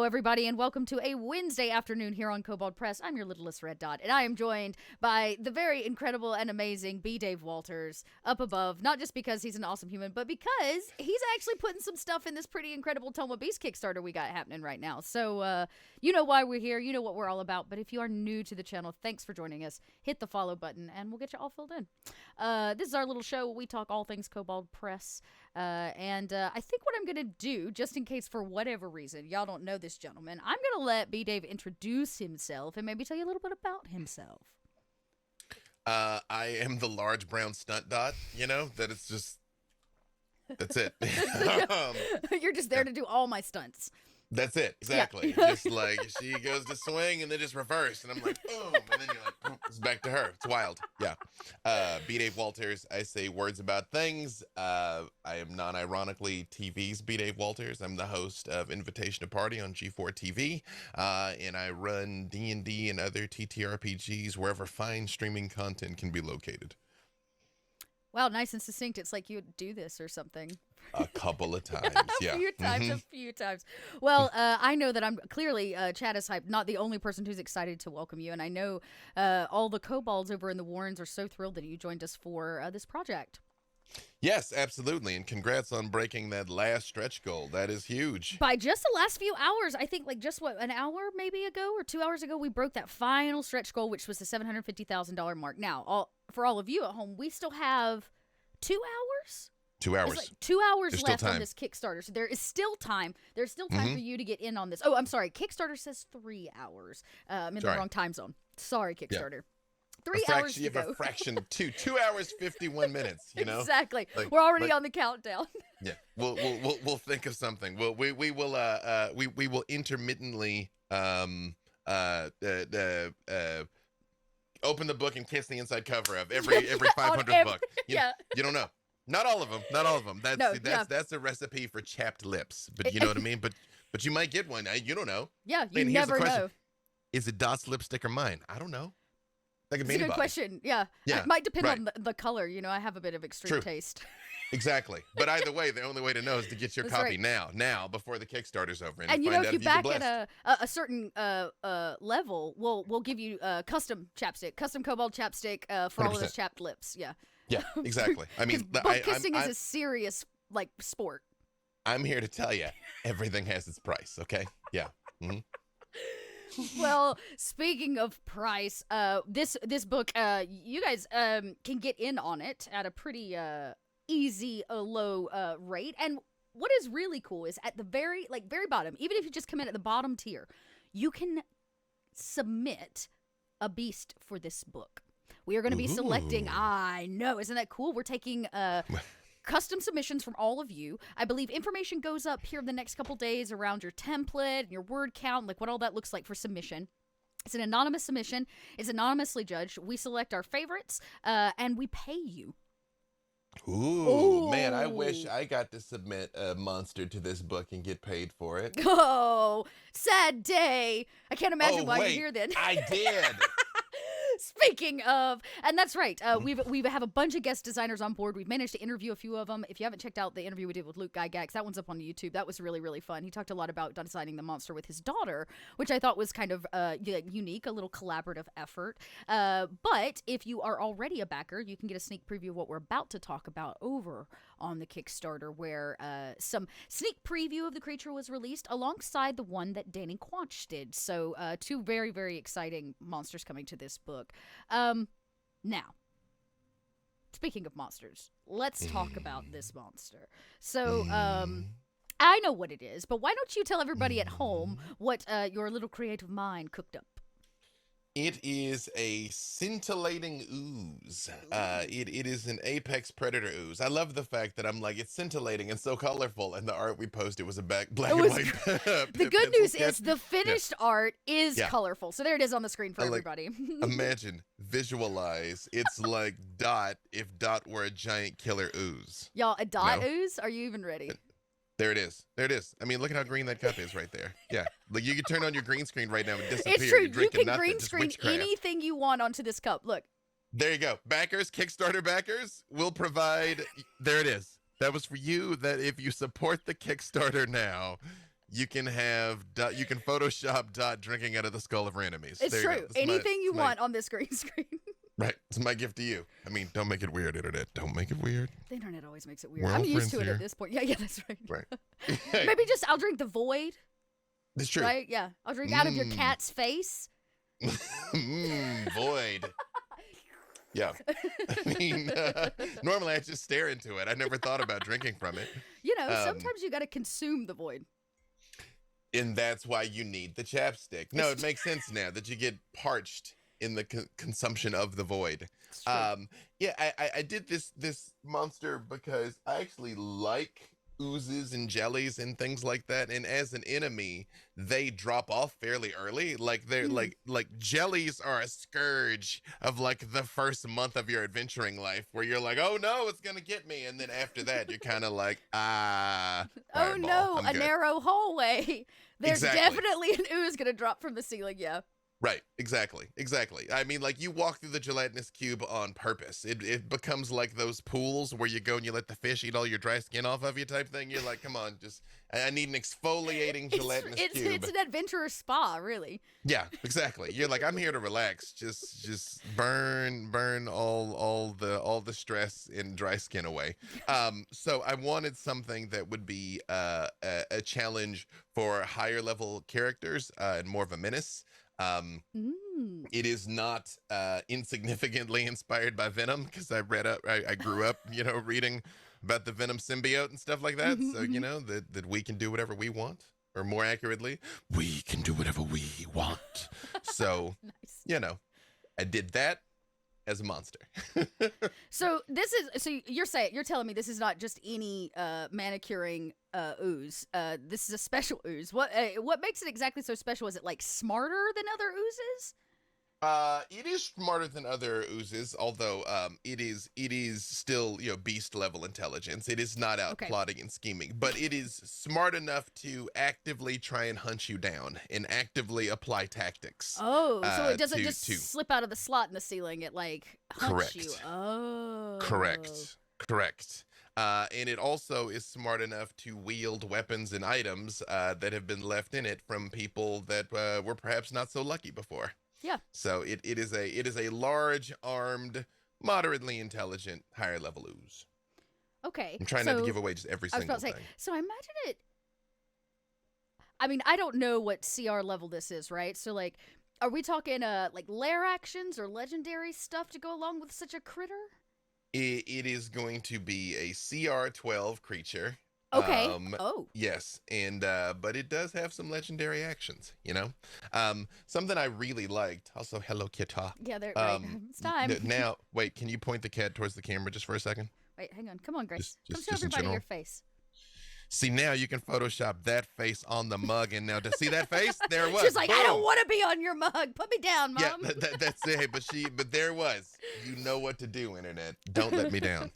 everybody, and welcome to a Wednesday afternoon here on Kobold Press. I'm your littlest red dot, and I am joined by the very incredible and amazing B. Dave Walters up above, not just because he's an awesome human, but because he's actually putting some stuff in this pretty incredible Tome of Beasts Kickstarter we got happening right now. So, you know why we're here, you know what we're all about, but if you are new to the channel, thanks for joining us. Hit the follow button, and we'll get you all filled in. This is our little show where we talk all things Kobold Press, and I think what I'm going to do, just in case for whatever reason y'all don't know this gentleman, I'm going to let B. Dave introduce himself and maybe tell you a little bit about himself. I am the large brown stunt dot, you know, that it's just, that's it. You're just there to do all my stunts. That's it, exactly. Yeah. Just like, she goes to swing and then just reverse, and I'm like, boom, and then you're like, boom, it's back to her. It's wild. Yeah. B. Dave Walters, I say words about things. I am non-ironically TV's B. Dave Walters. I'm the host of Invitation to Party on G4 TV, and I run D&D and other TTRPGs wherever fine streaming content can be located. Wow, nice and succinct. It's like you would do this or something. A couple of times, yeah. A few times. Well, I know that I'm clearly, Chad is hyped, not the only person who's excited to welcome you. And I know all the kobolds over in the Warrens are so thrilled that you joined us for this project. Yes, absolutely. And congrats on breaking that last stretch goal. That is huge. By just the last few hours, I think like just what, an hour maybe ago or 2 hours ago, we broke that final stretch goal, which was the $750,000 mark. Now, for all of you at home, we still have 2 hours? 2 hours. It's like 2 hours There's left still time on this Kickstarter, so there is still time. There's still time for you to get in on this. Oh, I'm sorry. Kickstarter says 3 hours. I'm in the wrong time zone. Sorry, Kickstarter. Yeah. 3 hours to go. You have a fraction of 2 hours 51 minutes. You know exactly. Like, we're already on the countdown. Yeah, we'll think of something. We will intermittently open the book and kiss the inside cover of every 500th book. You don't know. Not all of them. That's a recipe for chapped lips. But you know what I mean. But you might get one. You don't know. Yeah, you never know. Is it Dot's lipstick or mine? I don't know. That could be anybody. Good question. Yeah. It might depend on the color. You know, I have a bit of extreme taste. Exactly. But either way, the only way to know is to get your copy now, before the Kickstarter's over. And you know, if you back at a certain level, we'll give you custom kobold chapstick for 100%. All of those chapped lips. Yeah. Yeah, exactly. I mean, book kissing is a serious sport. I'm here to tell you, everything has its price. Okay. Yeah. Mm-hmm. Well, speaking of price, this book, you guys can get in on it at a pretty easy, low rate. And what is really cool is at the very bottom, even if you just come in at the bottom tier, you can submit a beast for this book. We are going to be selecting, I know, isn't that cool? We're taking custom submissions from all of you. I believe information goes up here in the next couple days around your template and your word count, like what all that looks like for submission. It's an anonymous submission. It's anonymously judged. We select our favorites, and we pay you. Ooh, man, I wish I got to submit a monster to this book and get paid for it. Oh, sad day. I can't imagine why you're here then. I did. Speaking of, and that's right, we have a bunch of guest designers on board. We've managed to interview a few of them. If you haven't checked out the interview we did with Luke Gygax, that one's up on YouTube. That was really, really fun. He talked a lot about designing the monster with his daughter, which I thought was kind of unique, a little collaborative effort. But if you are already a backer, you can get a sneak preview of what we're about to talk about over on the Kickstarter, where some sneak preview of the creature was released alongside the one that Danny Quanch did. So 2 very, very exciting monsters coming to this book. Now, speaking of monsters, let's talk about this monster. So, I know what it is, but why don't you tell everybody at home what your little creative mind cooked up? It is a scintillating ooze. It is an apex predator ooze. I love the fact that I'm like, it's scintillating and so colorful, and the art we posted was a black and white. The good news is the finished art is colorful. So there it is on the screen for everybody. Imagine, visualize. It's like Dot if Dot were a giant killer ooze. Y'all, a Dot ooze? Are you even ready? There it is. There it is. I mean, look at how green that cup is right there. Yeah. Like, you can turn on your green screen right now and disappear. It's true. You can green screen anything you want onto this cup. Look. There you go. Backers, Kickstarter backers will provide. There it is. That was for you, that if you support the Kickstarter now, you can have you can Photoshop Dot drinking out of the skull of her enemies. It's there you true. go. Anything you want on this green screen. Right. It's my gift to you. I mean, don't make it weird, internet. Don't make it weird. The internet always makes it weird. We're all I'm used friends to it here. at this point. Yeah, that's right. Right. Maybe just I'll drink the void. It's true. Right? Yeah. I'll drink out of your cat's face. Void. Yeah. I mean, normally I just stare into it. I never thought about drinking from it. You know, sometimes you got to consume the void. And that's why you need the chapstick. No, it makes sense now that you get parched in the consumption of the void. Yeah, I did this monster because I actually like oozes and jellies and things like that, and as an enemy they drop off fairly early. Like they're like jellies are a scourge of like the first month of your adventuring life, where you're like, oh no, it's gonna get me, and then after that you're kind of like, oh fireball, no, I'm a good. narrow hallway. There's Exactly. definitely an ooze gonna drop from the ceiling. Yeah. Right, exactly. I mean, like, you walk through the gelatinous cube on purpose. It becomes like those pools where you go and you let the fish eat all your dry skin off of you type thing. You're like, come on, I need an exfoliating gelatinous cube. It's an adventurer's spa, really. Yeah, exactly. You're like, I'm here to relax. Just burn all the stress and dry skin away. So I wanted something that would be a challenge for higher level characters and more of a menace. It is not insignificantly inspired by Venom, because I grew up, reading about the Venom symbiote and stuff like that. So, that we can do whatever we want, or more accurately, we can do whatever we want. So, Nice. I did that as a monster. So you're telling me this is not just any manicuring ooze. This is a special ooze. What makes it exactly so special? Is it like smarter than other oozes? It is smarter than other oozes, although it is still beast level intelligence. It is not out plotting and scheming, but it is smart enough to actively try and hunt you down and actively apply tactics. Oh, so it doesn't just slip out of the slot in the ceiling. It like hunts you. Oh, Correct. And it also is smart enough to wield weapons and items that have been left in it from people that were perhaps not so lucky before. Yeah. So it is a large, armed, moderately intelligent, higher level ooze. Okay. I'm trying not to give away just every single thing. So I imagine it. I mean, I don't know what CR level this is, right? So like, are we talking like lair actions or legendary stuff to go along with such a critter? It is going to be a CR12 creature. Okay. Yes, and but it does have some legendary actions, something I really liked. Also, hello, Kitty. Yeah, right. It's time. Now, wait, can you point the cat towards the camera just for a second? Wait, hang on. Come on, Grace. Come Just show everybody your face. See, now you can Photoshop that face on the mug, and now to see that face, there it was. She's like, boom. I don't want to be on your mug. Put me down, Mom. Yeah, that's it. But there it was. You know what to do, internet. Don't let me down.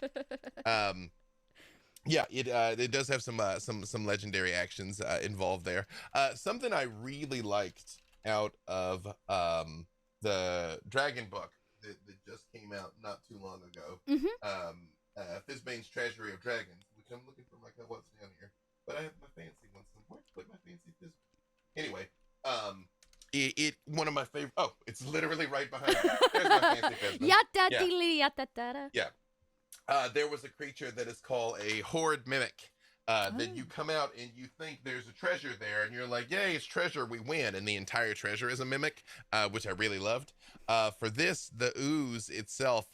Yeah, it does have some legendary actions involved there. Something I really liked out of the Dragon book that just came out not too long ago. Fizbane's Treasury of Dragons, which I'm looking for my what's down here, but I have my fancy one somewhere. Put my fancy Fizbane. Anyway, it one of my favorite. Oh, it's literally right behind me. There's my fancy Fizbane. Yeah. There was a creature that is called a horde mimic. That you come out and you think there's a treasure there, and you're like, yay, it's treasure, we win. And the entire treasure is a mimic, which I really loved. For this, the ooze itself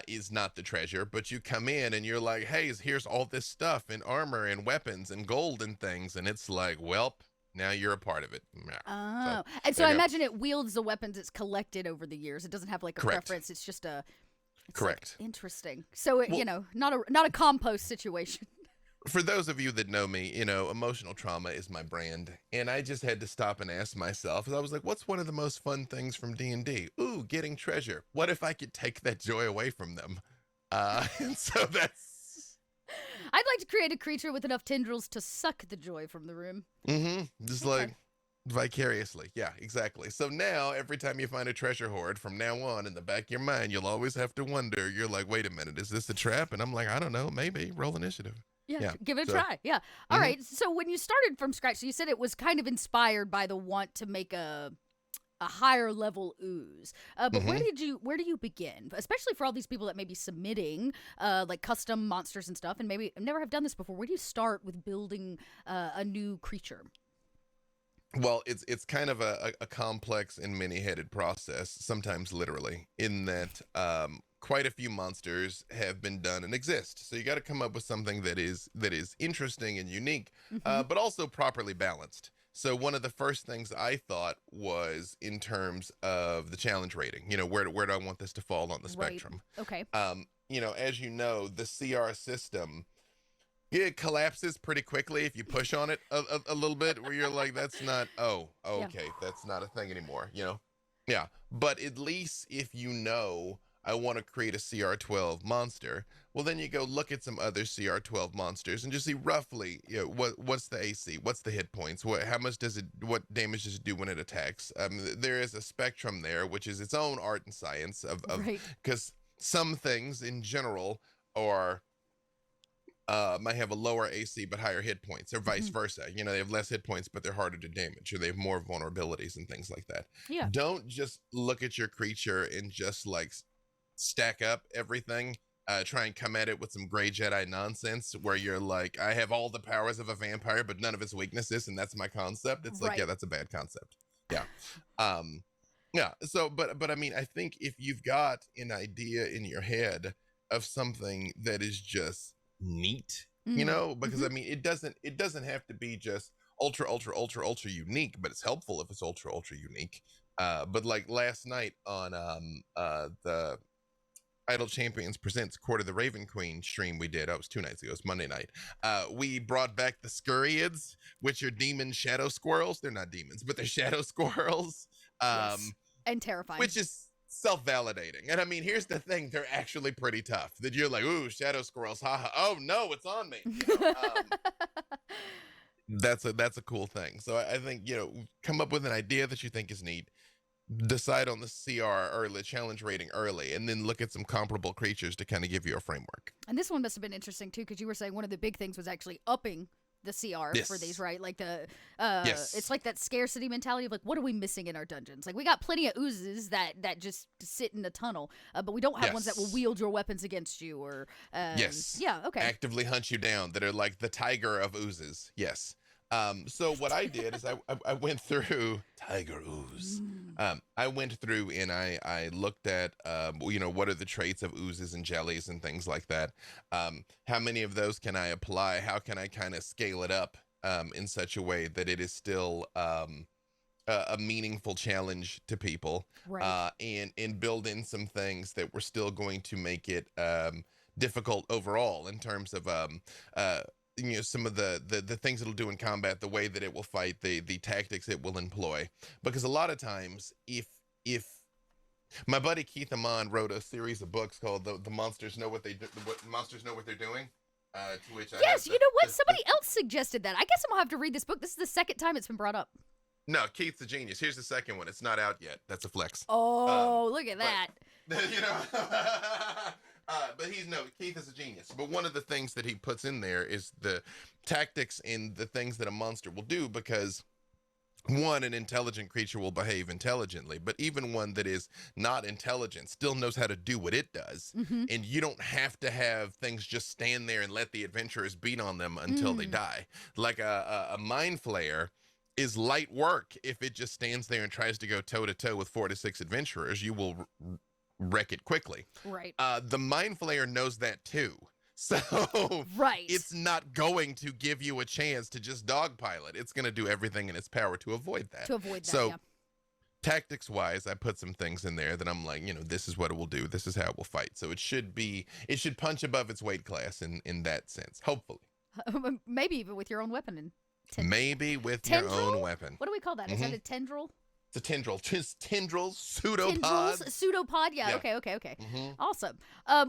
is not the treasure, but you come in and you're like, hey, here's all this stuff and armor and weapons and gold and things. And it's like, welp, now you're a part of it. Oh, so I imagine it wields the weapons it's collected over the years. It doesn't have like a preference. It's just a... Correct. Like, interesting. So, not a compost situation. For those of you that know me, emotional trauma is my brand. And I just had to stop and ask myself, I was like, what's one of the most fun things from D&D? Ooh, getting treasure. What if I could take that joy away from them? And so that's... I'd like to create a creature with enough tendrils to suck the joy from the room. Just like... Vicariously. Yeah, exactly. So now every time you find a treasure hoard from now on, in the back of your mind, you'll always have to wonder. You're like, wait a minute, is this a trap? And I'm like, I don't know, maybe. Roll initiative. Yeah, give it a So, try. Yeah. All right. So when you started from scratch, so you said it was kind of inspired by the want to make a higher level ooze. But mhm. where do you begin? Especially for all these people that may be submitting like custom monsters and stuff and maybe never have done this before. Where do you start with building a new creature? Well, it's kind of a complex and many-headed process, sometimes literally, in that quite a few monsters have been done and exist. So you got to come up with something that is interesting and unique, Hmm. but also properly balanced. So one of the first things I thought was in terms of the challenge rating. Where do I want this to fall on the Right. spectrum? Okay. As you know, the CR system, it collapses pretty quickly if you push on it a little bit, where you're like, that's not, Yeah. okay, that's not a thing anymore. Yeah, but at least if I want to create a CR12 monster, well, then you go look at some other CR12 monsters and just see roughly, what's the AC, what's the hit points, what damage does it do when it attacks. There is a spectrum there, which is its own art and science of Right. because some things in general are might have a lower AC but higher hit points, or vice Hmm. versa. They have less hit points but they're harder to damage, or they have more vulnerabilities and things like that. Yeah. Don't just look at your creature and just like stack up everything. Try and come at it with some gray Jedi nonsense where you're like, I have all the powers of a vampire but none of its weaknesses, and that's my concept. It's like, yeah, Right. that's a bad concept. Yeah. Um, yeah. So, but I mean, I think if you've got an idea in your head of something that is just neat, Mm. because Hmm. I mean, it doesn't have to be just ultra ultra ultra ultra unique, but it's helpful if it's ultra ultra unique. But like last night on the Idle Champions Presents Court of the Raven Queen stream we did. It was 2 nights ago. It's Monday night. We brought back the Scurriids, which are demon shadow squirrels. They're not demons, but they're shadow squirrels. Yes. Um, And terrifying. which is self-validating. And I mean, here's the thing: they're actually pretty tough. That you're like, ooh, shadow squirrels, haha. Oh no, it's on me. That's a cool thing. So I think come up with an idea that you think is neat. Decide on the CR early, challenge rating early, and then look at some comparable creatures to kind of give you a framework. And this one must have been interesting too, because you were saying one of the big things was actually upping the CR for these, Yes. right? Like Yes. it's like that scarcity mentality of like, what are we missing in our dungeons? Like we got plenty of oozes that just sit in the tunnel, but we don't have ones that will Yes. wield your weapons against you, or Yes. yeah, okay, Actively hunt you down, that are like the tiger of oozes. Yes. So what I did is I went through tiger ooze. Mm. I went through and I looked at what are the traits of oozes and jellies and things like that. How many of those can I apply? How can I kind of scale it up in such a way that it is still a meaningful challenge to people, Right. and build in some things that were still going to make it difficult overall in terms of uh, some of the things it'll do in combat, the way that it will fight, the tactics it will employ. Because a lot of times, if my buddy Keith Amon wrote a series of books called the Monsters Know What They Do, what Monsters Know What They're Doing. To which I have Yes, you know what? Somebody else suggested that. I guess I'm gonna have to read this book. This is the second time it's been brought up. no, Keith's a genius. Here's the second one. It's not out yet. That's a flex. Oh, look at but that. you know but Keith is a genius. But one of the things that he puts in there is the tactics and the things that a monster will do, because one, an intelligent creature will behave intelligently, but even one that is not intelligent still knows how to do what it does. Mm-hmm. And you don't have to have things just stand there and let the adventurers beat on them until they Mm. die. Like a mind flayer is light work. If it just stands there and tries to go toe to toe with 4 to 6 adventurers, you will wreck it quickly. Right. The mind flayer knows that too. So Right. it's not going to give you a chance to just dogpile it. It's going to do everything in its power to avoid that. To avoid that, So yeah. tactics wise, I put some things in there that I'm like, this is what it will do. This is how it will fight. So it should punch above its weight class in that sense. Hopefully. Maybe even with your own weapon. And Maybe with tendril? your own weapon. What do we call that? Is that a tendril? It's a tendril. Tendrils, Tendrils, pseudopods. pseudopod. Yeah. Yeah. Okay. Mm-hmm. Awesome.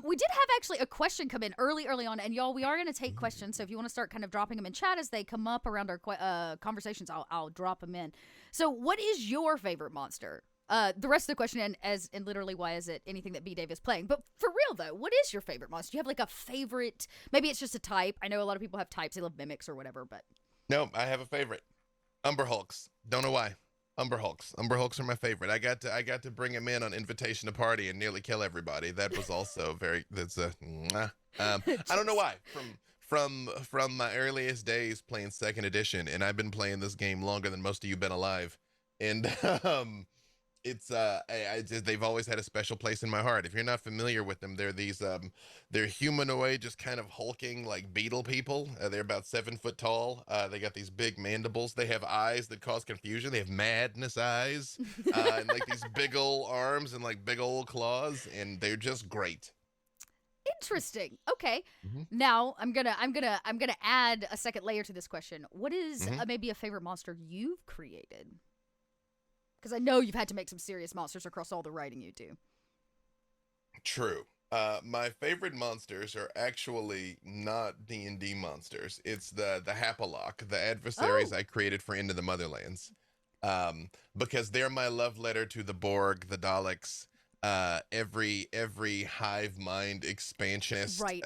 We did have actually a question come in early on, and y'all, we are going to take questions. So if you want to start kind of dropping them in chat as they come up around our conversations, I'll drop them in. So, what is your favorite monster? The rest of the question, and literally, why is it anything that B Dave is playing? But for real though, what is your favorite monster? Do you have like a favorite? Maybe it's just a type. I know a lot of people have types. They love mimics or whatever, but No, I have a favorite. Umber Hulks. Don't know why. Umber Hulks. Umber Hulks are my favorite. I got to bring him in on invitation to party and nearly kill everybody. That was also very. That's a. I don't know why. From my earliest days playing second edition, and I've been playing this game longer than most of you've been alive, and it's they've always had a special place in my heart. If you're not familiar with them, they're these they're humanoid, just kind of hulking like beetle people. They're about 7 foot tall. They got these big mandibles. They have eyes that cause confusion. They have madness eyes, and like these big old arms and like big old claws, and they're just great. interesting. Okay, Mm-hmm. now I'm gonna add a second layer to this question. What is Mhm. maybe a favorite monster you've created? Because I know you've had to make some serious monsters across all the writing you do. True. My favorite monsters are actually not D&D monsters. It's the Hapalock, the adversaries Oh. I created for Into the Motherlands. Because they're my love letter to the Borg, the Daleks, every hive mind expansionist Right.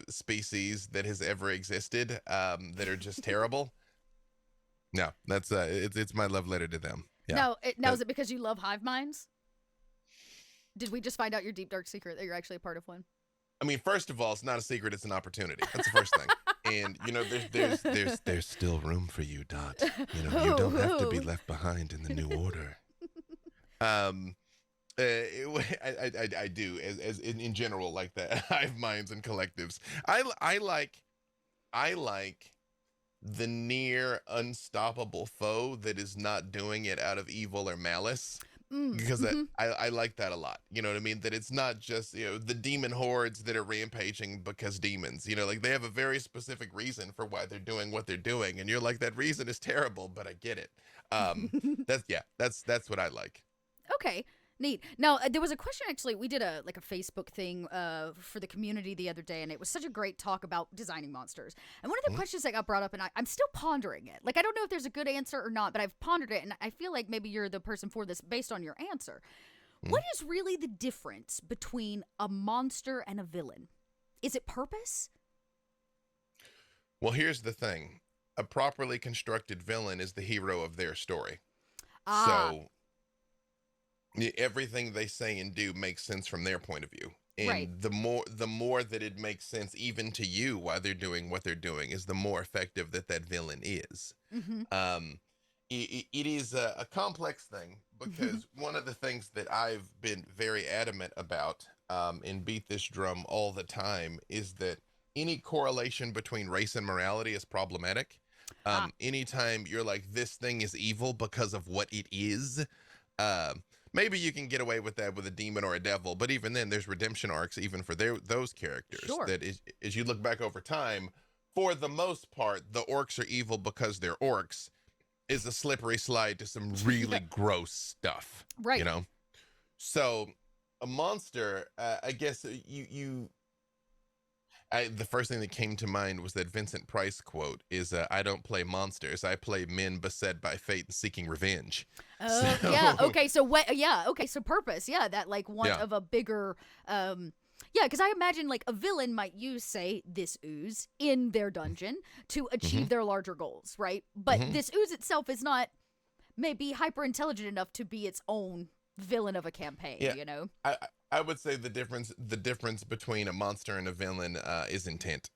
species that has ever existed, that are just terrible. No, that's it's my love letter to them. Yeah. Now is it because you love hive minds? Did we just find out your deep dark secret that you're actually a part of one? I mean, first of all, it's not a secret; it's an opportunity. That's the first thing. And you know, there's still room for you, Dot. You know, you don't have to be left behind in the new order. I do as in general like that. Hive minds and collectives. I like the near unstoppable foe that is not doing it out of evil or malice. Because I like that a lot. You know what I mean? That it's not just, you know, the demon hordes that are rampaging because demons, you know, like they have a very specific reason for why they're doing what they're doing. And you're like, that reason is terrible, but I get it. That's what I like. Okay, neat. Now there was a question actually. We did a Facebook thing for the community the other day, and it was such a great talk about designing monsters. And one of the questions that got brought up, and I'm still pondering it. Like I don't know if there's a good answer or not, but I've pondered it, and I feel like maybe you're the person for this based on your answer. What is really the difference between a monster and a villain? Is it purpose? Well, here's the thing. A properly constructed villain is the hero of their story. Ah, So everything they say and do makes sense from their point of view. And right. the more that it makes sense even to you while they're doing what they're doing is the more effective that villain is. Mm-hmm. It is a complex thing because one of the things that I've been very adamant about, and beat this drum all the time, is that any correlation between race and morality is problematic. Anytime you're like, this thing is evil because of what it is, maybe you can get away with that with a demon or a devil, but even then there's redemption arcs even for those characters. Sure. That is, as you look back over time, for the most part, the orcs are evil because they're orcs is a slippery slide to some really gross stuff. Right. You know? So a monster, I guess the first thing that came to mind was that Vincent Price quote is, I don't play monsters. I play men beset by fate and seeking revenge. Oh, yeah. Okay. So what? Yeah. Okay. So purpose. Yeah. That like one Yeah. of a bigger. Yeah. Because I imagine like a villain might use, say, this ooze in their dungeon to achieve their larger goals, right? But this ooze itself is not maybe hyper intelligent enough to be its own villain of a campaign. Yeah. You know. I would say the difference between a monster and a villain is intent.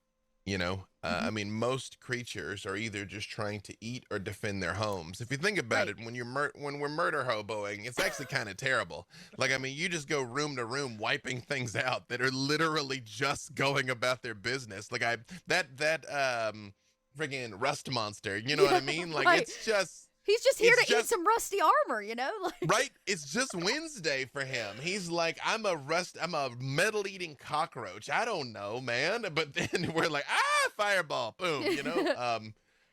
You know, I mean, most creatures are either just trying to eat or defend their homes. If you think about it, when we're murder hoboing, it's actually kind of terrible. Like, I mean, you just go room to room wiping things out that are literally just going about their business. Like that friggin' rust monster. You know what I mean? Like it's just. He's just here to eat some rusty armor, you know? Like... Right? It's just Wednesday for him. He's like, I'm a metal-eating cockroach. I don't know, man. But then we're like, fireball, boom, you know?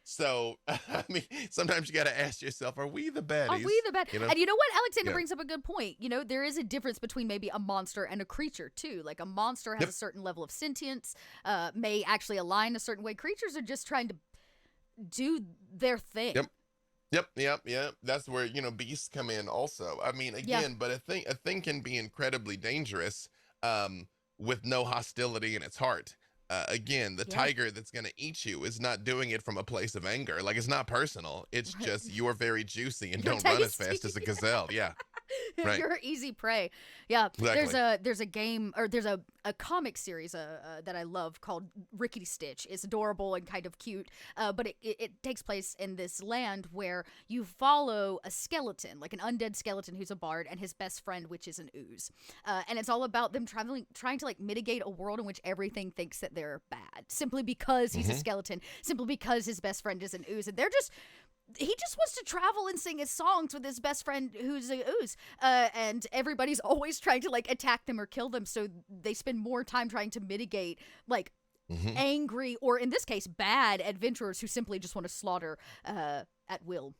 So, I mean, sometimes you got to ask yourself, are we the baddies? Are we the bad? You know? And you know what? Alexander brings up a good point. You know, there is a difference between maybe a monster and a creature, too. Like, a monster has a certain level of sentience, may actually align a certain way. Creatures are just trying to do their thing. Yep. That's where, beasts come in also. I mean, Yeah. again, but a thing can be incredibly dangerous um with no hostility in its heart. Again, the Yeah. tiger that's going to eat you is not doing it from a place of anger. Like, it's not personal. It's Right. just you're very juicy and You're don't run as tasty. fast as a gazelle. Yeah, right. You're easy prey. Yeah, Exactly. there's a game, or there's a comic series that I love called Rickety Stitch. It's adorable and kind of cute, but it takes place in this land where you follow a skeleton, like an undead skeleton who's a bard, and his best friend, which is an ooze. And it's all about them trying to like mitigate a world in which everything thinks that they're bad, simply because he's a Hmm. skeleton, simply because his best friend is an ooze, and he just wants to travel and sing his songs with his best friend who's a ooze. And everybody's always trying to like attack them or kill them, so they spend more time trying to mitigate like Hmm. angry, or in this case bad, adventurers who simply just want to slaughter at will.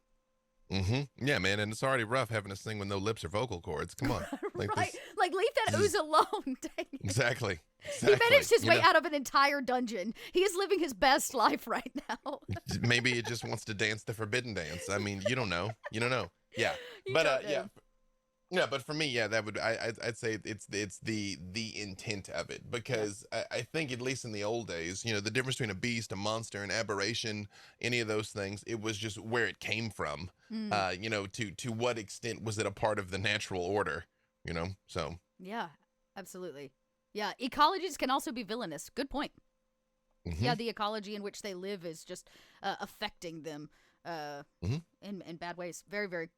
Yeah, man, and it's already rough having to sing with no lips or vocal cords. Come on. Like Right, this, like leave that this ooze is alone. Dang it. exactly. He Exactly. managed his way out of an entire dungeon. He is living his best life right now. Maybe it just wants to dance the forbidden dance. I mean, you don't know. You don't know. Yeah. You But don't yeah. know. Yeah, but for me, yeah, that would I'd say it's the intent of it, Yeah. because I think, at least in the old days, the difference between a beast, a monster, an aberration, any of those things, it was just where it came from. Mm, To what extent was it a part of the natural order? So. yeah, absolutely. Yeah, ecologies can also be villainous. Good point. Yeah, Hmm. the ecology in which they live is just affecting them uh, Hmm. in bad ways. Very, very,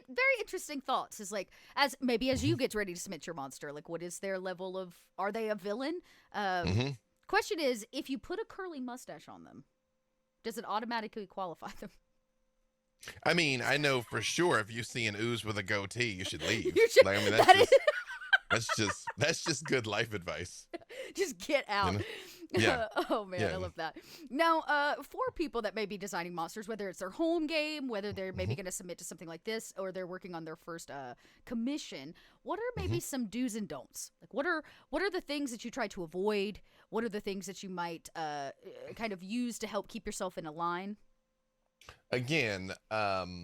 very interesting thoughts. Is like, as Hmm. you get ready to submit your monster, like, what is their level of? Are they a villain? Um, Hmm. question is, if you put a curly mustache on them, does it automatically qualify them? I mean, I know for sure if you see an ooze with a goatee, you should leave. You should. Like, I mean, That is. that's just good life advice. Just get You out. know? Yeah. Oh man, I Yeah. love that. Now, for people that may be designing monsters, whether it's their home game, whether they're maybe Hmm. going to submit to something like this, or they're working on their first commission, what are Hmm. maybe some do's and don'ts? Like, what are the things that you try to avoid? What are the things that you might kind of use to help keep yourself in a line? Again, I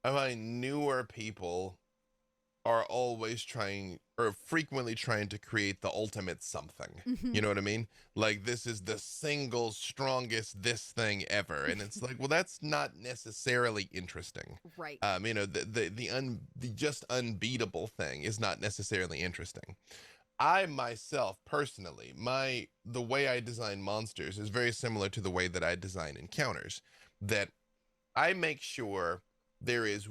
find newer people are always trying, or frequently trying, to create the ultimate something. Hmm. You know what I mean? Like, this is the single strongest this thing ever, and it's like, well, that's not necessarily interesting. Right. The just unbeatable thing is not necessarily interesting. I myself, personally, the way I design monsters is very similar to the way that I design encounters. That I make sure there is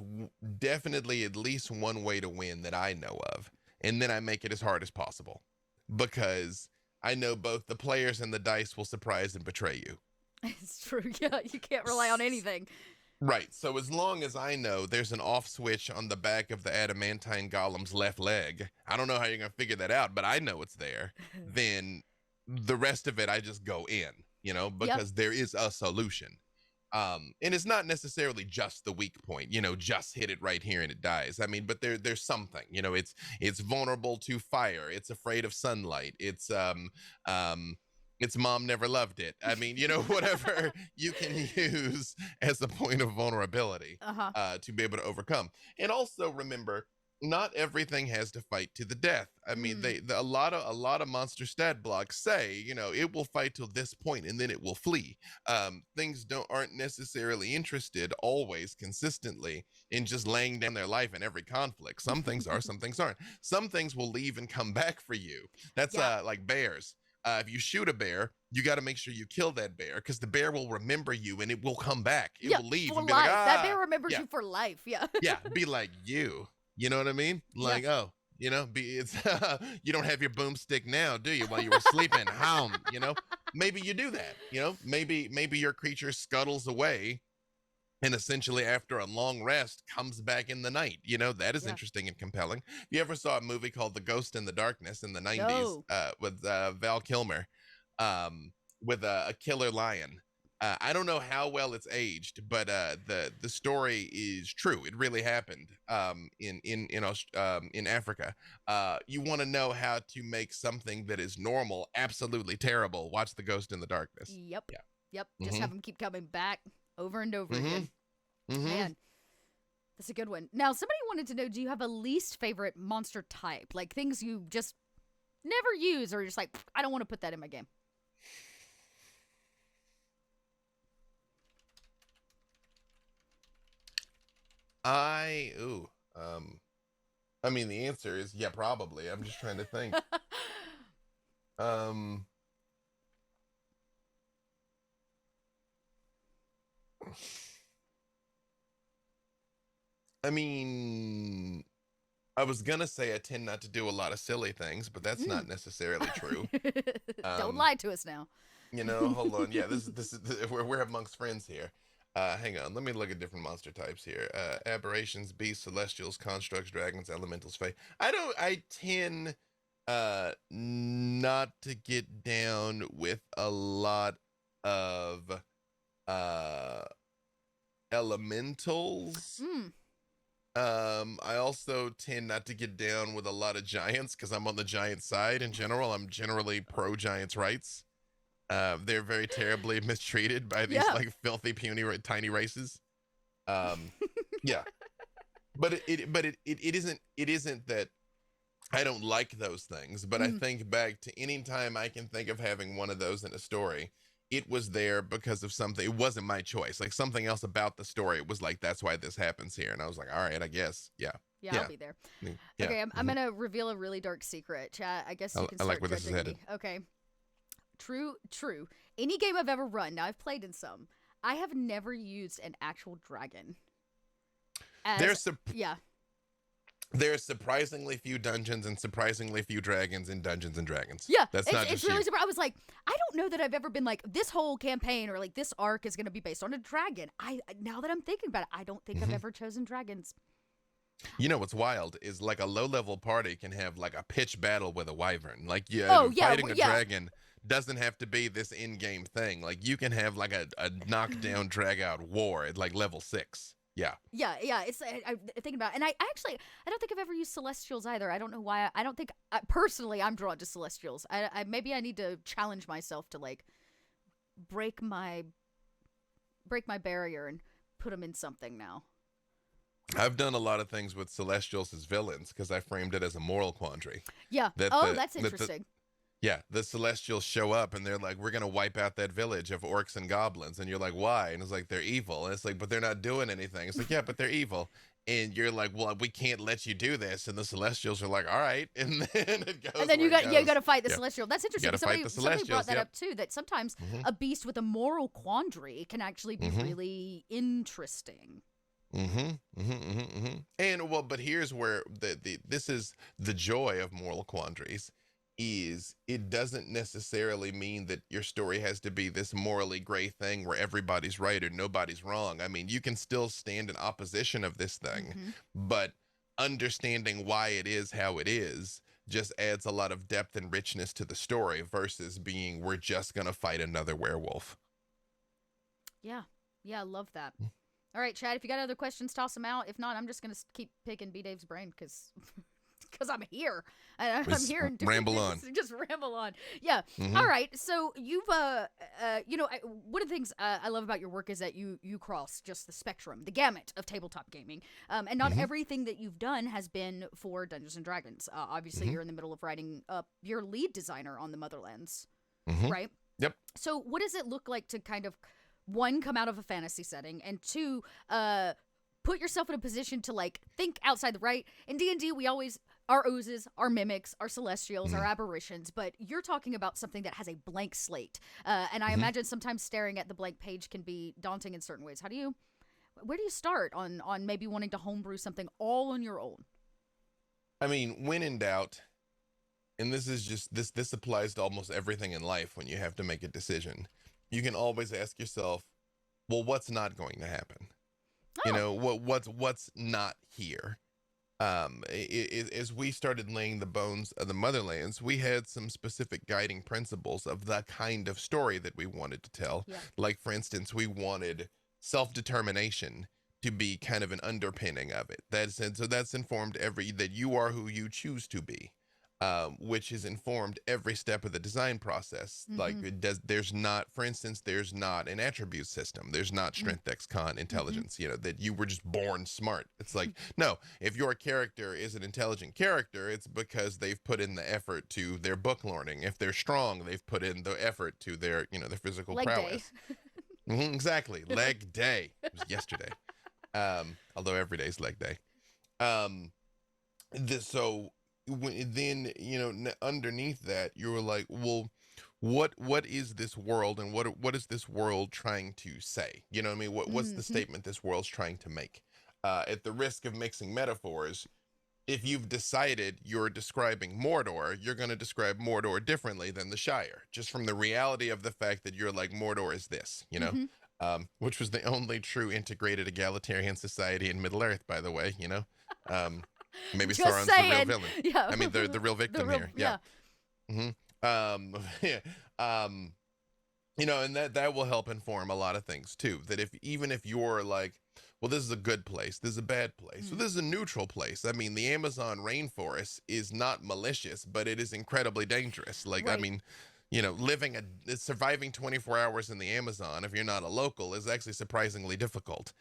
definitely at least one way to win that I know of, and then I make it as hard as possible, because I know both the players and the dice will surprise and betray you. It's true. Yeah, you can't rely on anything. Right. So as long as I know there's an off switch on the back of the adamantine golem's left leg, I don't know how you're gonna figure that out, but I know it's there. Then the rest of it, I just go in, Yep. because there is a solution. And it's not necessarily just the weak point, just hit it right here and it dies. I mean, but there's something, it's vulnerable to fire, it's afraid of sunlight, um its mom never loved it. I mean, whatever you can use as a point of vulnerability Uh huh. to be able to overcome. And also remember, not everything has to fight to the death. I mean, Mm. a lot of monster stat blocks say, it will fight till this point and then it will flee. Things aren't necessarily interested always consistently in just laying down their life in every conflict. Some things are, some things aren't. Some things will leave and come back for you. That's Yeah. like bears. If you shoot a bear, you got to make sure you kill that bear, because the bear will remember you and it will come back. It Yeah. will leave For and be like, life. That bear ah, remembers yeah, you for life. Yeah. yeah, be like you. You know what I mean? Yeah. Like, oh, it's you don't have your boomstick now, do you? While you were sleeping, maybe you do that. Maybe your creature scuttles away, and essentially after a long rest comes back in the night. That is Yeah. interesting and compelling. You ever saw a movie called The Ghost in the Darkness in the 90s, No. with Val Kilmer, with a killer lion? I don't know how well it's aged, but the story is true. It really happened, in Africa. You want to know how to make something that is normal absolutely terrible? Watch The Ghost in the Darkness. Yep. Yeah. Yep. Just Hmm. have them keep coming back over and over Hmm. again. Mm-hmm. Man, that's a good one. Now, somebody wanted to know, do you have a least favorite monster type? Like things you just never use or just like, I don't want to put that in my game. Ooh. I mean, the answer is yeah, probably. I'm just trying to think. Um, I mean, I was gonna say I tend not to do a lot of silly things, but that's not necessarily true. Don't Um, lie to us now. hold on. Yeah, this is we're amongst friends here. Hang on. Let me look at different monster types here. Aberrations, beasts, celestials, constructs, dragons, elementals, fae. I tend not to get down with a lot of uh elementals. Mm. I also tend not to get down with a lot of giants because I'm on the giant side in general. I'm generally pro giants' rights. They're very terribly mistreated by these Yeah. like filthy, puny, tiny races. Um, yeah, but it isn't that I don't like those things, but I Mm. think back to any time I can think of having one of those in a story, it was there because of something. It wasn't my choice. Like something else about the story. It was like, that's why this happens here. And I was like, all right, I guess. Yeah. Yeah, I'll Yeah. be there. Yeah. Okay, I'm going to reveal a really dark secret. Chat, I guess you can I like start where this is judging headed. me. Okay. True. Any game I've ever run, now I've played in some, I have never used an actual dragon. Yeah. There's surprisingly few dungeons and surprisingly few dragons in Dungeons and Dragons. Yeah, That's not it's just really you. surprising. I was like, I don't know that I've ever been like, this whole campaign or like this arc is going to be based on a dragon. Now that I'm thinking about it, I don't think I've ever chosen dragons. You know what's wild is like a low-level party can have like a pitch battle with a wyvern. Like Oh, yeah, fighting a yeah. dragon doesn't have to be this in-game thing. Like you can have like a knockdown, drag-out war at like level 6. Yeah. Yeah. It's I'm thinking about it. And I don't think I've ever used celestials either. I don't know why. I don't think personally I'm drawn to celestials. I maybe I need to challenge myself to like break my barrier and put them in something now. I've done a lot of things with celestials as villains because I framed it as a moral quandary. Yeah. That's interesting. Yeah, the celestials show up and they're like, we're going to wipe out that village of orcs and goblins. And you're like, why? And it's like, they're evil. And it's like, but they're not doing anything. It's like, yeah, but they're evil. And you're like, well, we can't let you do this. And the celestials are like, all right. And then it goes. And then you got to fight the Yeah. celestial. That's interesting. You gotta fight the Somebody brought celestials, that yep. up too. That sometimes a beast with a moral quandary can actually be really interesting. And well, but here's where this is the joy of moral quandaries. Is it doesn't necessarily mean that your story has to be this morally gray thing where everybody's right or nobody's wrong. I mean, you can still stand in opposition of this thing, but understanding why it is how it is just adds a lot of depth and richness to the story versus being, we're just going to fight another werewolf. Yeah, I love that. All right, Chad, if you got other questions, toss them out. If not, I'm just going to keep picking B-Dave's brain because I'm here. I'm here and ramble on. Just ramble on. Yeah. All right. So you've, one of the things I love about your work is that you cross just the spectrum, the gamut of tabletop gaming. And not everything that you've done has been for Dungeons and Dragons. Obviously, you're in the middle of writing up your lead designer on the Motherlands, right? Yep. So what does it look like to kind of, one, come out of a fantasy setting, and two, put yourself in a position to like think outside the right? In D&D, we always, our oozes, our mimics, our celestials, our aberrations, but you're talking about something that has a blank slate. And I imagine sometimes staring at the blank page can be daunting in certain ways. Where do you start on maybe wanting to homebrew something all on your own? I mean, when in doubt, and this is just, this applies to almost everything in life when you have to make a decision. You can always ask yourself, well, what's not going to happen? You know, what's not here? As we started laying the bones of the Motherlands, we had some specific guiding principles of the kind of story that we wanted to tell. Yeah. Like, for instance, we wanted self-determination to be kind of an underpinning of it. So that's informed that you are who you choose to be. which has informed every step of the design process. Like there's not, for instance, there's not an attribute system. There's not strength, dex, con, intelligence, that you were just born smart. It's like, no, if your character is an intelligent character, it's because they've put in the effort to their book learning. If they're strong, they've put in the effort to their, their physical Leg prowess. Exactly. Leg day. It was yesterday. Although every day's leg day. So then underneath that you were like, well, what is this world, and what is this world trying to say? You know what I mean? What's the statement this world's trying to make? At the risk of mixing metaphors, if you've decided you're describing Mordor, you're going to describe Mordor differently than the Shire, just from the reality of the fact that you're like, Mordor is this, which was the only true integrated egalitarian society in Middle Earth, by the way, Maybe Just Sauron's saying. the real villain. Yeah. I mean, the real victim here. Yeah. Yeah. And that will help inform a lot of things too. That even if you're like, well, this is a good place, this is a bad place, so this is a neutral place. I mean, the Amazon rainforest is not malicious, but it is incredibly dangerous. Like, right. I mean, surviving 24 hours in the Amazon, if you're not a local, is actually surprisingly difficult.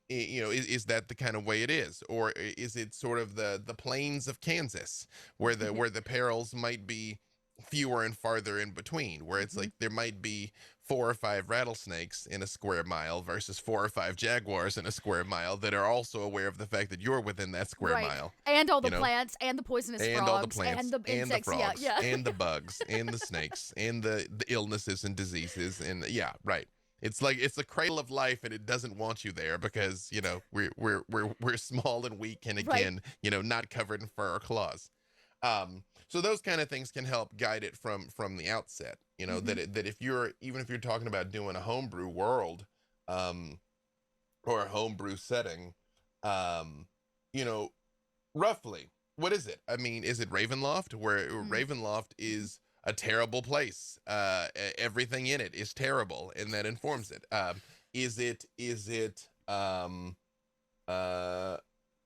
Is that the kind of way it is, or is it sort of the plains of Kansas where the perils might be fewer and farther in between, where it's like there might be 4 or 5 rattlesnakes in a square mile versus 4 or 5 jaguars in a square mile that are also aware of the fact that you're within that square mile, and all the plants and the poisonous and frogs all the plants and the insects, and the frogs and the bugs and the snakes and the illnesses and diseases, and right. It's like it's a cradle of life, and it doesn't want you there because we're small and weak, and again, not covered in fur or claws. So those kind of things can help guide it from the outset. That if you're talking about doing a homebrew world, or a homebrew setting, roughly, what is it? I mean, is it Ravenloft, where Ravenloft is a terrible place? Everything in it is terrible, and that informs it. Is it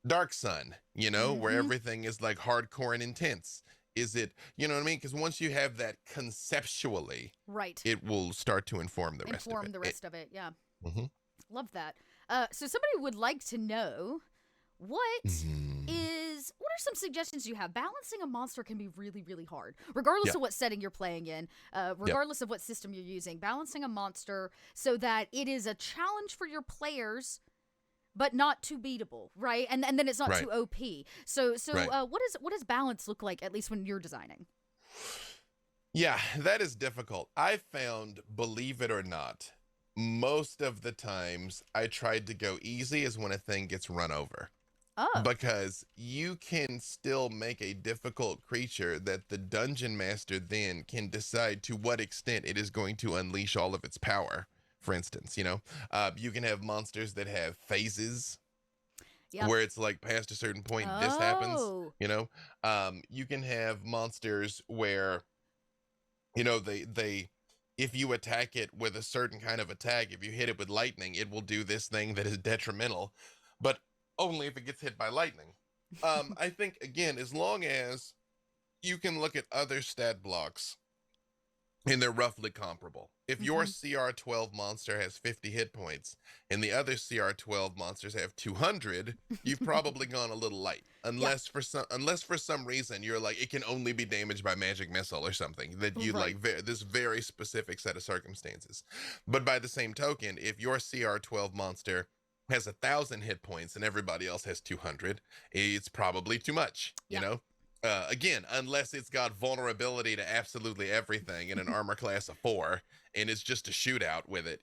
Dark Sun, where everything is like hardcore and intense? Is it, you know what I mean? Because once you have that conceptually, right, it will start to inform the rest of it. Yeah. Love that. So somebody would like to know, what are some suggestions you have? Balancing a monster can be really, really hard, regardless of what setting you're playing in, regardless of what system you're using. Balancing a monster so that it is a challenge for your players, but not too beatable, right? And then it's not too OP. So what does balance look like, at least when you're designing? Yeah, that is difficult. I found, believe it or not, most of the times I tried to go easy is when a thing gets run over. Oh. Because you can still make a difficult creature that the dungeon master then can decide to what extent it is going to unleash all of its power. For instance, you can have monsters that have phases, where it's like past a certain point, this happens, you can have monsters where, they if you attack it with a certain kind of attack, if you hit it with lightning, it will do this thing that is detrimental, but only if it gets hit by lightning. I think, again, as long as you can look at other stat blocks and they're roughly comparable. If your CR12 monster has 50 hit points and the other CR12 monsters have 200, you've probably gone a little light. Unless for some reason you're like, it can only be damaged by magic missile or something, that you like this very specific set of circumstances. But by the same token, if your CR12 monster has 1,000 hit points and everybody else has 200, it's probably too much, again, unless it's got vulnerability to absolutely everything in an armor class of 4, and it's just a shootout with it,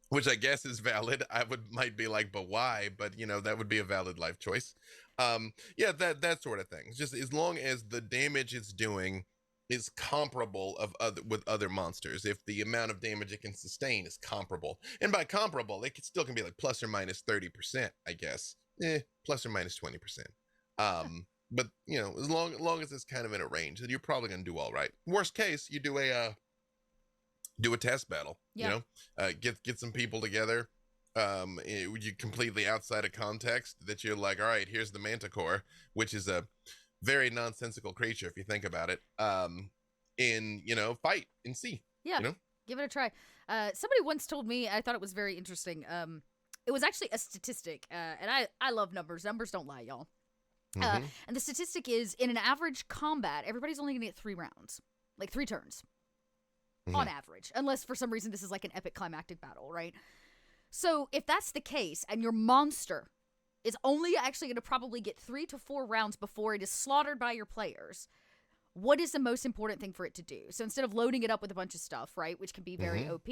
which I guess is valid. Might be like, but why? But that would be a valid life choice. That sort of thing. Just as long as the damage it's doing is comparable with other monsters. If the amount of damage it can sustain is comparable, and by comparable, it still can be like plus or minus 30%, I guess. Plus or minus 20%. But as long as it's kind of in a range, then you're probably gonna do all right. Worst case, you do a test battle. Get some people together. You completely outside of context, that you're like, all right, here's the Manticore, which is a very nonsensical creature if you think about it. In fight and see. Yeah, give it a try. Somebody once told me, I thought it was very interesting. It was actually a statistic, and I love numbers. Numbers don't lie, y'all. Mm-hmm. And the statistic is, in an average combat, everybody's only going to get 3 rounds, like 3 turns, on average, unless for some reason this is like an epic climactic battle, right? So if that's the case, and your monster is only actually going to probably get 3 to 4 rounds before it is slaughtered by your players, what is the most important thing for it to do? So instead of loading it up with a bunch of stuff, right, which can be very OP,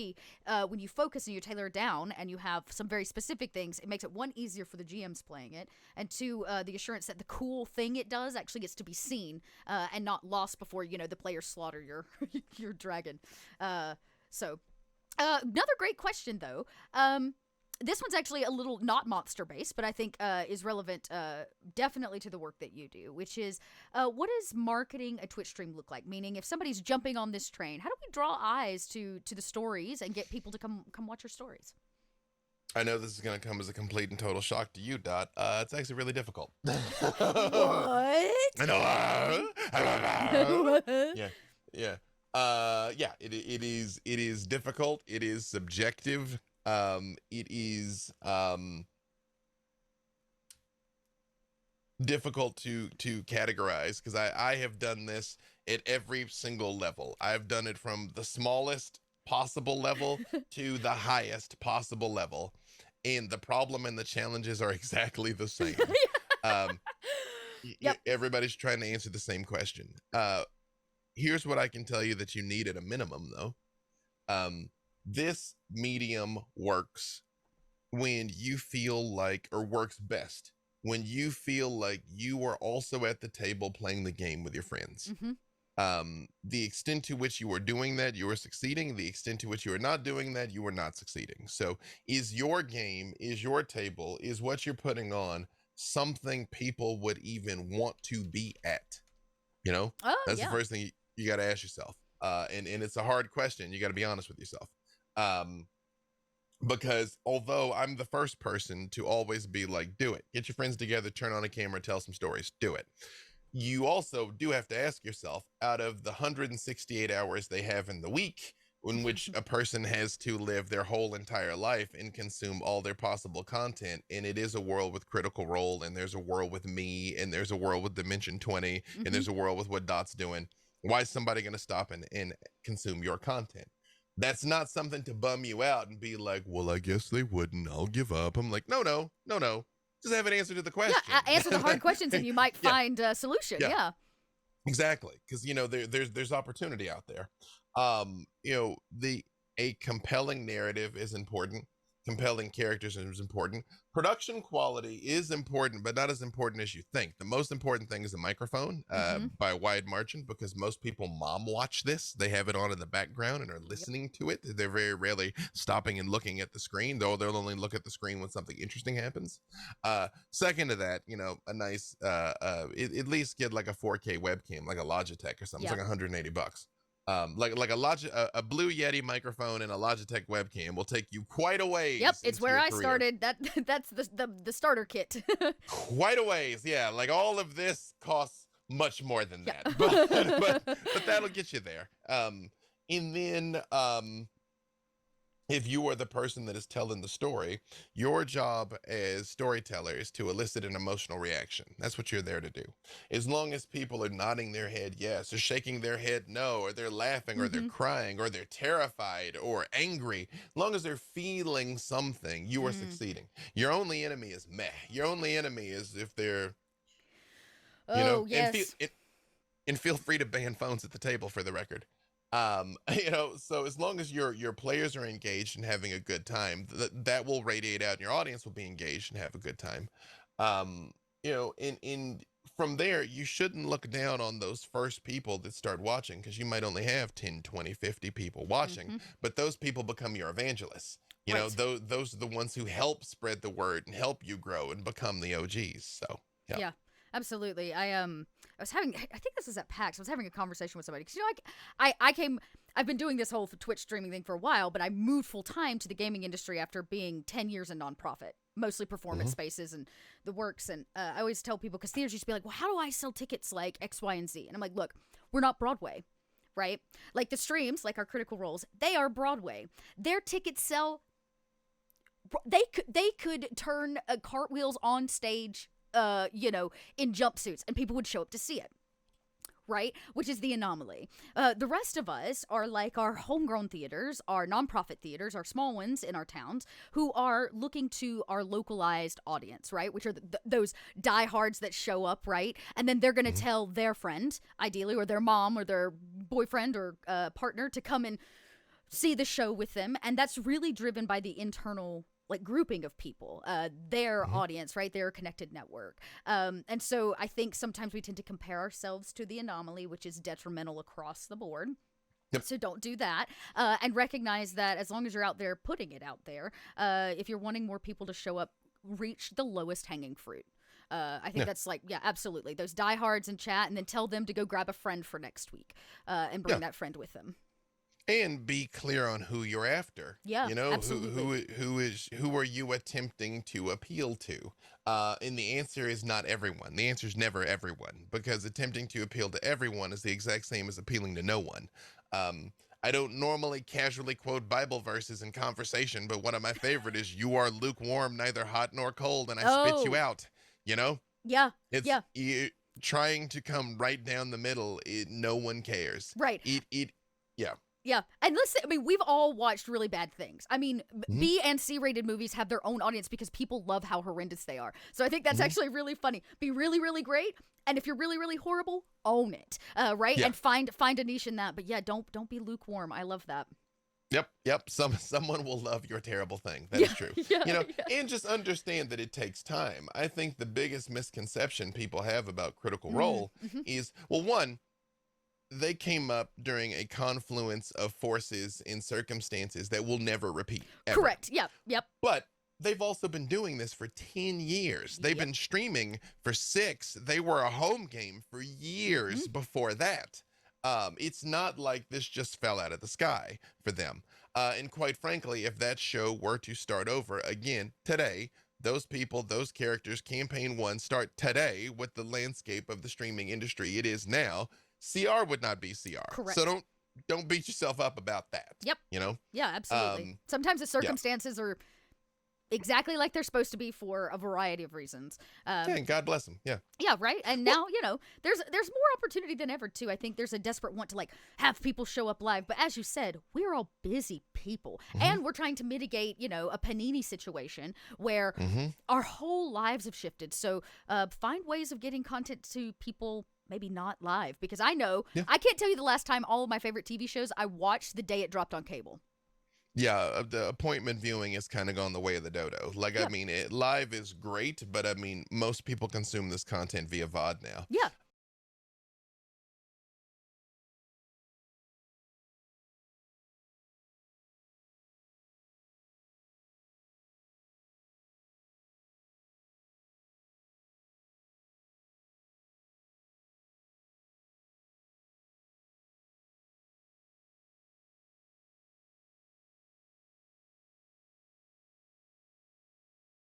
when you focus and you tailor it down and you have some very specific things, it makes it, 1, easier for the GMs playing it, and 2, the assurance that the cool thing it does actually gets to be seen and not lost before, the players slaughter your your dragon. So another great question, though. This one's actually a little not monster-based, but I think is relevant definitely to the work that you do, which is, what does marketing a Twitch stream look like? Meaning, if somebody's jumping on this train, how do we draw eyes to the stories and get people to come watch your stories? I know this is going to come as a complete and total shock to you, Dot. It's actually really difficult. What? I know. Yeah. It is difficult. It is subjective. It is difficult to categorize, because I have done this at every single level. I've done it from the smallest possible level to the highest possible level, and the problem and the challenges are exactly the same. Yep. Everybody's trying to answer the same question. Here's what I can tell you that you need at a minimum, though. This medium works when you feel like, or works best when you feel like you are also at the table playing the game with your friends. The extent to which you are doing that, you are succeeding. The extent to which you are not doing that, you are not succeeding. So is your game, is your table, is what you're putting on something people would even want to be at? That's the first thing you got to ask yourself. And it's a hard question. You got to be honest with yourself. Because although I'm the first person to always be like, do it, get your friends together, turn on a camera, tell some stories, do it. You also do have to ask yourself, out of the 168 hours they have in the week, in which a person has to live their whole entire life and consume all their possible content, and it is a world with Critical Role, and there's a world with me, and there's a world with Dimension 20, and there's a world with what Dot's doing, why is somebody going to stop and consume your content? That's not something to bum you out and be like, well, I guess they wouldn't, I'll give up. I'm like, no. Just have an answer to the question. Yeah, answer the hard questions and you might find a solution. Yeah. Exactly. Because, there's opportunity out there. A compelling narrative is important. Compelling characters is important. Production quality is important, but not as important as you think. The most important thing is the microphone, by a wide margin, because most people mom watch this. They have it on in the background and are listening to it. They're very rarely stopping and looking at the screen, though they'll only look at the screen when something interesting happens. Second to that, a nice, at least get like a 4K webcam, like a Logitech or something. It's like $180. Like a Blue Yeti microphone and a Logitech webcam will take you quite a ways. Yep, it's where I started. That's the starter kit. Quite a ways, yeah. Like all of this costs much more than that, but that'll get you there. And then if you are the person that is telling the story, your job as storyteller is to elicit an emotional reaction. That's what you're there to do. As long as people are nodding their head yes, or shaking their head no, or they're laughing, or they're crying, or they're terrified or angry, as long as they're feeling something, you are succeeding. Your only enemy is meh. Your only enemy is if they're, yes. And feel free to ban phones at the table, for the record. So as long as your players are engaged and having a good time, that will radiate out and your audience will be engaged and have a good time. In from there, you shouldn't look down on those first people that start watching, because you might only have 10, 20, 50 people watching, but those people become your evangelists. Those are the ones who help spread the word and help you grow and become the OGs. So, yeah. Absolutely. I think this was at PAX. I was having a conversation with somebody, because I've been doing this whole Twitch streaming thing for a while, but I moved full time to the gaming industry after being 10 years in nonprofit. mostly performance spaces and the works. And I always tell people, because theaters used to be like, well, how do I sell tickets like X, Y, and Z? And I'm like, look, we're not Broadway, right? Like the streams, like our Critical Roles, they are Broadway. Their tickets sell. They could turn cartwheels on stage, in jumpsuits, and people would show up to see it. Right? Which is the anomaly. The rest of us are like our homegrown theaters, our nonprofit theaters, our small ones in our towns, who are looking to our localized audience, right? Which are those diehards that show up, right? And then they're going to tell their friend, ideally, or their mom or their boyfriend or partner to come and see the show with them. And that's really driven by the internal grouping of people, their audience, right? Their connected network. And so I think sometimes we tend to compare ourselves to the anomaly, which is detrimental across the board. Yep. So don't do that, and recognize that as long as you're out there putting it out there, if you're wanting more people to show up, reach the lowest hanging fruit. I think that's absolutely. Those diehards in chat, and then tell them to go grab a friend for next week and bring that friend with them. And be clear on who you're after. Yeah, absolutely. Who are you attempting to appeal to? And the answer is not everyone. The answer is never everyone, because attempting to appeal to everyone is the exact same as appealing to no one. I don't normally casually quote Bible verses in conversation, but one of my favorite is, "You are lukewarm, neither hot nor cold, and I spit you out." You know? Yeah. You trying to come right down the middle. No one cares. Right. Yeah. Yeah, and listen, I mean, we've all watched really bad things. I mean, B and C rated movies have their own audience because people love how horrendous they are. So I think that's actually really funny. Be really, really great, and if you're really, really horrible, own it, right? Yeah. And find a niche in that. But yeah, don't be lukewarm. I love that. Yep. Someone will love your terrible thing. That is true. And just understand that it takes time. I think the biggest misconception people have about Critical Role is, well, one, they came up during a confluence of forces and circumstances that will never repeat. Ever. Correct. Yep. But they've also been doing this for 10 years. They've been streaming for 6. They were a home game for years before that. It's not like this just fell out of the sky for them. And quite frankly, if that show were to start over again today, those people, those characters, campaign 1 start today with the landscape of the streaming industry it is now, CR would not be CR. Correct. So don't beat yourself up about that. Yep. You know? Yeah, absolutely. Sometimes the circumstances are exactly like they're supposed to be for a variety of reasons. And God bless them. Yeah. Yeah, right. And now, there's more opportunity than ever too. I think there's a desperate want to have people show up live. But as you said, we're all busy people, and we're trying to mitigate, a panini situation where our whole lives have shifted. So find ways of getting content to people. Maybe not live, because I know I can't tell you the last time all of my favorite TV shows I watched the day it dropped on cable. Yeah, the appointment viewing has kind of gone the way of the dodo. I mean, live is great, but I mean, most people consume this content via VOD now. Yeah.